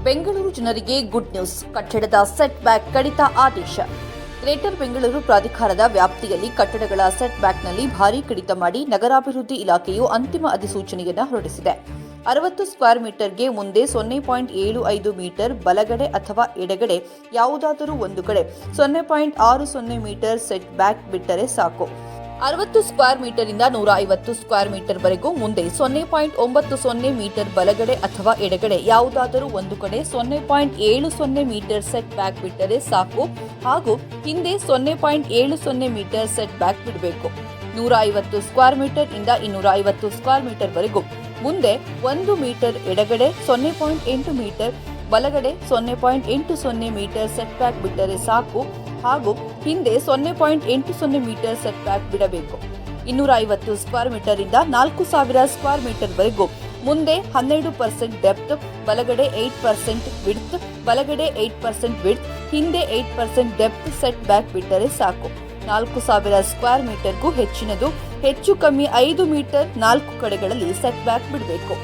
ಬೆಂಗಳೂರು ಜನರಿಗೆ good news. ಕಟ್ಟಡದ set back ಕಡಿತ ಆದೇಶ. ಗ್ರೇಟರ್ ಬೆಂಗಳೂರು ಪ್ರಾಧಿಕಾರದ ವ್ಯಾಪ್ತಿಯಲ್ಲಿ ಕಟ್ಟಡಗಳ ಸೆಟ್ ಬ್ಯಾಕ್ನಲ್ಲಿ ಭಾರೀ ಕಡಿತ ಮಾಡಿ ನಗರಾಭಿವೃದ್ಧಿ ಇಲಾಖೆಯು ಅಂತಿಮ ಅಧಿಸೂಚನೆಯನ್ನು ಹೊರಡಿಸಿದೆ. 60 ಸ್ಕ್ವೇರ್ ಮೀಟರ್ಗೆ ಮುಂದೆ 0.75 ಮೀಟರ್ ಬಲಗಡೆ ಅಥವಾ ಎಡಗಡೆ ಯಾವುದಾದರೂ ಒಂದು ಕಡೆ 0.60 ಮೀಟರ್ ಸೆಟ್ ಬ್ಯಾಕ್ ಬಿಟ್ಟರೆ ಸಾಕು. 60 ಸ್ಕ್ವೇರ್ ಮೀಟರಿಂದ 150 ಸ್ಕ್ವೇರ್ ಮೀಟರ್ ವರೆಗೂ ಮುಂದೆ 0.90 ಮೀಟರ್ ಬಲಗಡೆ ಅಥವಾ ಎಡಗಡೆ ಯಾವುದಾದರೂ ಒಂದು ಕಡೆ 0.70 ಮೀಟರ್ ಸೆಟ್ ಬ್ಯಾಕ್ ಬಿಟ್ಟರೆ ಸಾಕು ಹಾಗೂ ಹಿಂದೆ 0.70 ಮೀಟರ್ ಸೆಟ್ ಬ್ಯಾಕ್ ಬಿಡಬೇಕು. 150 ಸ್ಕ್ವೇರ್ ಮೀಟರ್ ಇಂದ 250 ಸ್ಕ್ವೇರ್ ಮೀಟರ್ ವರೆಗೂ ಮುಂದೆ 1 ಮೀಟರ್ ಎಡಗಡೆ 0.8 ಮೀಟರ್ ಬಲಗಡೆ 0.80 ಮೀಟರ್ ಸೆಟ್ ಬ್ಯಾಕ್ ಬಿಟ್ಟರೆ ಸಾಕು ಹಾಗೂ ಹಿಂದೆ 0.80 ಮೀಟರ್ ಸೆಟ್ ಬ್ಯಾಕ್ ಬಿಡಬೇಕು. 250 ಸ್ಕ್ವೇರ್ ಮೀಟರ್ ಇಂದ 4000 ಸ್ಕ್ವೇರ್ ಮೀಟರ್ ವರೆಗೂ ಮುಂದೆ 12% ಡೆಪ್ತ್, ಬಲಗಡೆ 8% ವಿಡ್ತ್, ಬಲಗಡೆ 8% ವಿಡ್ತ್, ಹಿಂದೆ 8% ಡೆಪ್ತ್ ಸೆಟ್ ಬ್ಯಾಕ್ ಬಿಟ್ಟರೆ ಸಾಕು. 4000 ಸ್ಕ್ವೇರ್ ಮೀಟರ್ಗೂ ಹೆಚ್ಚಿನದು ಹೆಚ್ಚು ಕಮ್ಮಿ 5 ಮೀಟರ್ 4 ಕಡೆಗಳಲ್ಲಿ ಸೆಟ್ ಬ್ಯಾಕ್ ಬಿಡಬೇಕು.